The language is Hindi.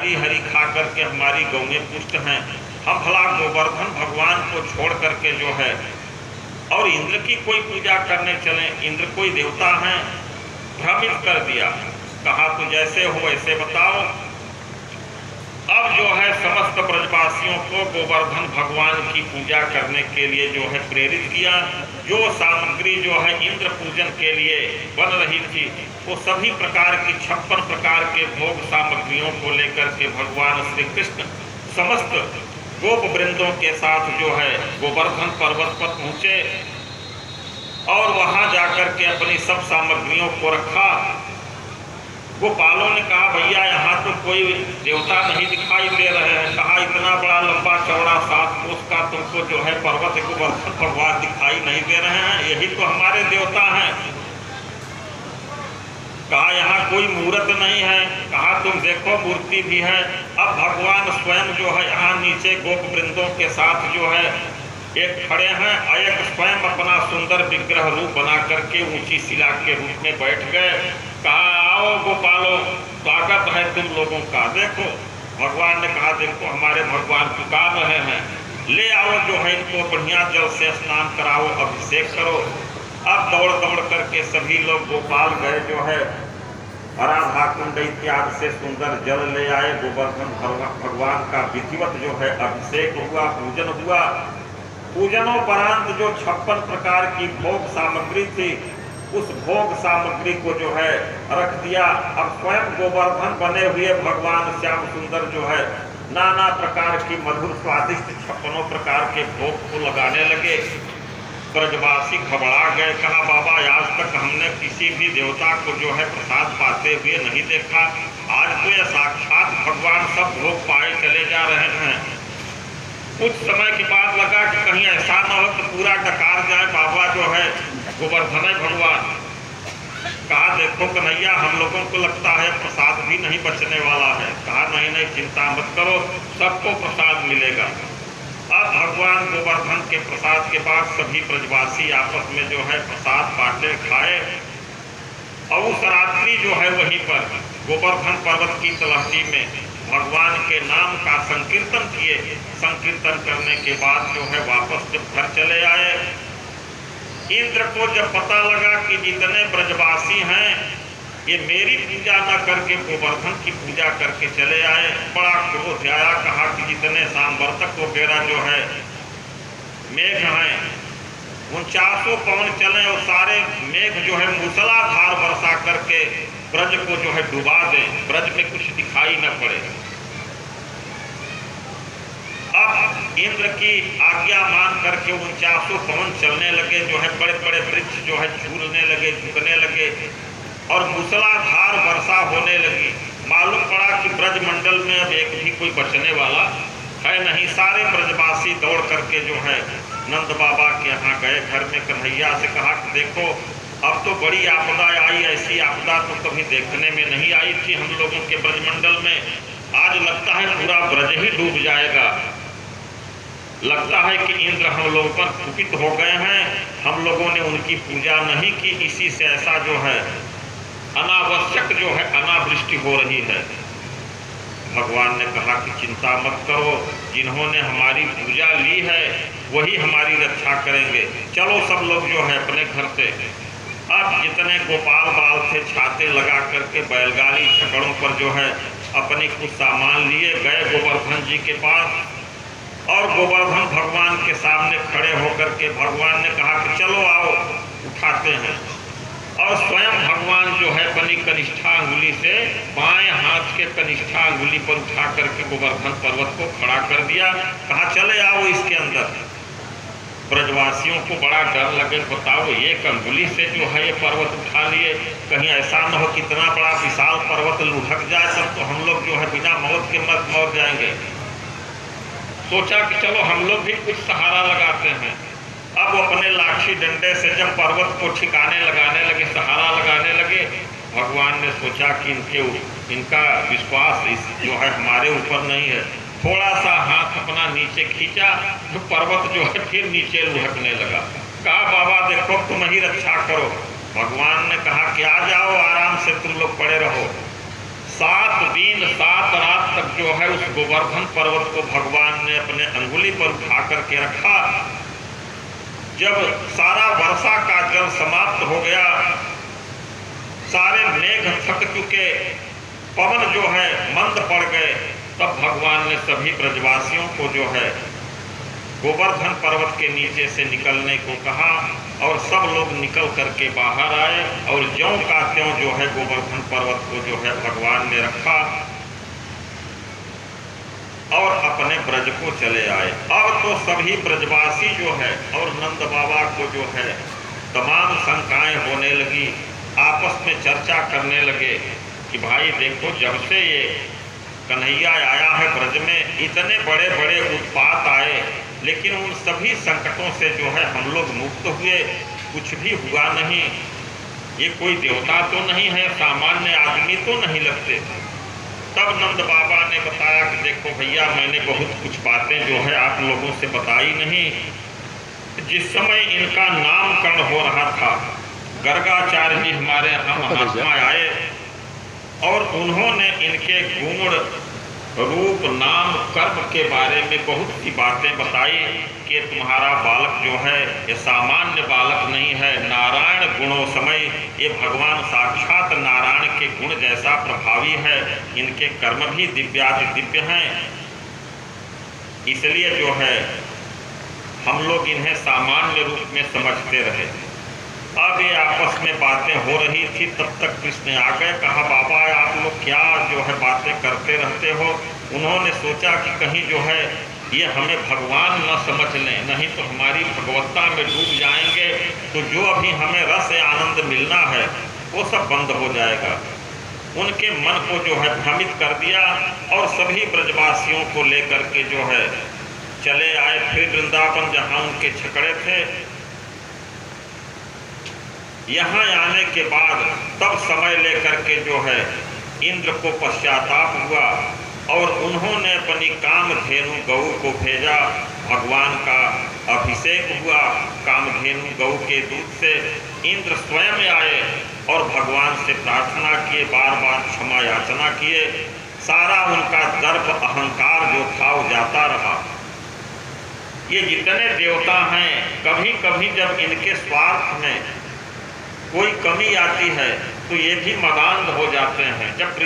हरी हरी खा करके हमारी गौएं पुष्ट हैं, हम भला गोवर्धन भगवान को छोड़ करके जो है और इंद्र की कोई पूजा करने चले। इंद्र कोई देवता हैं, भ्रमित कर दिया। कहा तो जैसे हो वैसे बताओ। अब जो है समस्त ब्रजवासियों को गोवर्धन भगवान की पूजा करने के लिए जो है प्रेरित किया। जो सामग्री जो है इंद्र पूजन के लिए बन रही थी, वो सभी प्रकार की 56 प्रकार के भोग सामग्रियों को लेकर के भगवान श्री कृष्ण समस्त गोप वृंदों के साथ जो है गोवर्धन पर्वत पर पहुंचे और वहां जाकर के अपनी सब सामग्रियों को रखा। गोपालों ने कहा भैया यहाँ तो कोई देवता नहीं दिखाई दे रहे हैं। कहा इतना बड़ा लंबा चौड़ा 7 कोस का तुमको जो है पर्वत गोवर्धन भगवान दिखाई नहीं दे रहे हैं, यही तो हमारे देवता हैं। कहा यहाँ कोई मूर्त नहीं है। कहा तुम देखो मूर्ति भी है। अब भगवान स्वयं जो है यहाँ नीचे गोप वृंदों के साथ जो है एक खड़े हैं, एक स्वयं अपना सुंदर विग्रह रूप बना करके ऊंची शिला के रूप में बैठ गए। कहा आओ गोपालों, स्वागत है तुम लोगों का। देखो भगवान ने कहा देखो हमारे भगवान पुकार रहे हैं, ले आओ जो है इनको बढ़िया जल से स्नान कराओ, अभिषेक करो। अब दौड़ दौड़ करके सभी लोग गोपाल गए जो है राधा कुंड इत्यादि से सुंदर जल ले आए। गोवर्धन भगवान का विधिवत जो है अभिषेक हुआ, पूजन हुआ। पूजनोपरांत जो 56 प्रकार की भोग सामग्री थी, उस भोग सामग्री को जो है रख दिया। अब स्वयं गोवर्धन बने हुए भगवान श्याम सुंदर जो है नाना प्रकार की मधुर स्वादिष्ट 56 प्रकार के भोग को लगाने लगे। ब्रजवासी घबरा गए। कहा बाबा आज तक हमने किसी भी देवता को जो है प्रसाद पाते हुए नहीं देखा, आज तो यह साक्षात भगवान सब भोग पाए चले जा रहे हैं। कुछ समय के बाद लगा कि कहीं ऐसा न हो तो पूरा डकार जाए बाबा जो है गोवर्धन भगवान। कहा देखो कन्हैया हम लोगों को लगता है प्रसाद भी नहीं बचने वाला है। कहा नहीं नहीं चिंता मत करो, सबको प्रसाद मिलेगा। अब भगवान गोवर्धन के प्रसाद के बाद सभी ब्रजवासी आपस में जो है प्रसाद बांटे, खाए। और उस रात्रि जो है वहीं पर गोवर्धन पर्वत की तलहटी में भगवान के नाम का संकीर्तन किए। संकीर्तन करने के बाद जो है वापस जब घर चले आए, इंद्र को जब पता लगा कि जितने ब्रजवासी हैं ये मेरी पूजा न करके गोवर्धन की पूजा करके चले आए, बड़ा क्रोध आया। कहा कि जितने सांवर्तक वगैरह जो है मेघ हैं 49 पवन चले और सारे मेघ जो है मूसलाधार वर्षा करके ब्रज को जो है डुबा दें, ब्रज में कुछ दिखाई न पड़े। अब इंद्र की आज्ञा मान करके 49 पवन चलने लगे, जो है बड़े बड़े वृक्ष जो है झूलने लगे, झुकने लगे और मूसलाधार वर्षा होने लगी। मालूम पड़ा कि ब्रज मंडल में अब एक भी कोई बचने वाला है नहीं। सारे ब्रजवासी दौड़ करके जो है नंद बाबा के यहाँ गए। घर में कन्हैया से कहा कि देखो अब तो बड़ी आपदा आई, ऐसी आपदा तो कभी देखने में नहीं आई थी हम लोगों के ब्रजमंडल में। आज लगता है पूरा ब्रज ही डूब जाएगा। लगता है कि इंद्र हम लोगों पर कुपित हो गए हैं, हम लोगों ने उनकी पूजा नहीं की, इसी से ऐसा जो है अनावश्यक जो है अनावृष्टि हो रही है। भगवान ने कहा कि चिंता मत करो, जिन्होंने हमारी पूजा ली है वही हमारी रक्षा करेंगे। चलो सब लोग जो है अपने घर से। अब जितने गोपाल बाल थे छाते लगा करके बैलगाड़ी छकड़ों पर जो है अपने कुछ सामान लिए गए गोवर्धन जी के पास और गोवर्धन भगवान के सामने खड़े होकर के भगवान ने कहा कि चलो आओ उठाते हैं। और स्वयं भगवान जो है अपनी कनिष्ठा अंगुली से बाएं हाथ के कनिष्ठा अंगुली पर उठा करके गोवर्धन पर्वत को खड़ा कर दिया। कहा चले आओ इसके अंदर। ब्रजवासियों को बड़ा डर लगे, बताओ एक अंगुली से जो है ये पर्वत उठा लिए, कहीं ऐसा न हो कितना बड़ा विशाल पर्वत लुढ़क जाए तब तो हम लोग जो है बिना मौत के मर जाएंगे। सोचा कि चलो हम लोग भी कुछ सहारा लगाते हैं। अब अपने लाठी डंडे से जब पर्वत को ठिकाने लगाने लगे, सहारा लगाने लगे, भगवान ने सोचा कि इनका विश्वास जो है हमारे ऊपर नहीं है। थोड़ा सा हाथ अपना नीचे खींचा तो पर्वत जो है फिर नीचे लुढ़कने लगा। कहा बाबा देखो तुम ही रक्षा करो। भगवान ने कहा कि आ जाओ आराम से तुम लोग पड़े रहो। 7 दिन 7 रात तक जो गोवर्धन पर्वत को भगवान ने अपने अंगुली पर उठा करके रखा। जब सारा वर्षा का जल समाप्त हो गया, सारे मेघ थक चुके, पवन जो है मंद पड़ गए, तब भगवान ने सभी ब्रजवासियों को जो है गोवर्धन पर्वत के नीचे से निकलने को कहा और सब लोग निकल करके बाहर आए और ज्यों का त्यों जो है गोवर्धन पर्वत को जो है भगवान ने रखा और अपने ब्रज को चले आए। अब तो सभी ब्रजवासी जो है और नंद बाबा को जो है तमाम शंकाएं होने लगी, आपस में चर्चा करने लगे कि भाई देखो, जब से ये कन्हैया आया है ब्रज में, इतने बड़े बड़े उत्पात आए, लेकिन उन सभी संकटों से जो है हम लोग मुक्त हुए, कुछ भी हुआ नहीं। ये कोई देवता तो नहीं है, सामान्य आदमी तो नहीं लगते। तब नंद बाबा ने बताया कि देखो भैया, मैंने बहुत कुछ बातें जो है आप लोगों से बताई नहीं। जिस समय इनका नामकरण हो रहा था, गर्गाचार्य जी हमारे यहाँ महात्मा आए और उन्होंने इनके गुण, रूप, नाम, कर्म के बारे में बहुत सी बातें बताई कि तुम्हारा बालक जो है ये सामान्य बालक नहीं है, नारायण गुणों समय ये भगवान साक्षात नारायण के गुण जैसा प्रभावी है, इनके कर्म भी दिव्याति दिव्य हैं, इसलिए जो है हम लोग इन्हें सामान्य रूप में समझते रहे। अब ये आपस में बातें हो रही थी, तब तक कृष्ण आ गए। कहा बाबा आप लोग क्या जो है बातें करते रहते हो। उन्होंने सोचा कि कहीं जो है ये हमें भगवान न समझ लें, नहीं तो हमारी भगवत्ता में डूब जाएंगे, तो जो अभी हमें रस आनंद मिलना है वो सब बंद हो जाएगा। उनके मन को जो है भ्रमित कर दिया और सभी ब्रजवासियों को लेकर के जो है चले आए फिर वृंदावन, जहाँ उनके छकड़े थे। यहाँ आने के बाद तब समय लेकर के जो है इंद्र को पश्चाताप हुआ और उन्होंने अपनी कामधेनु गौ को भेजा। भगवान का अभिषेक हुआ कामधेनु गौ के दूध से। इंद्र स्वयं आए और भगवान से प्रार्थना किए, बार बार क्षमा याचना किए। सारा उनका दर्प अहंकार जो था वो जाता रहा। ये जितने देवता हैं, कभी कभी जब इनके स्वार्थ में कोई कमी आती है तो ये भी मदान हो जाते हैं। जब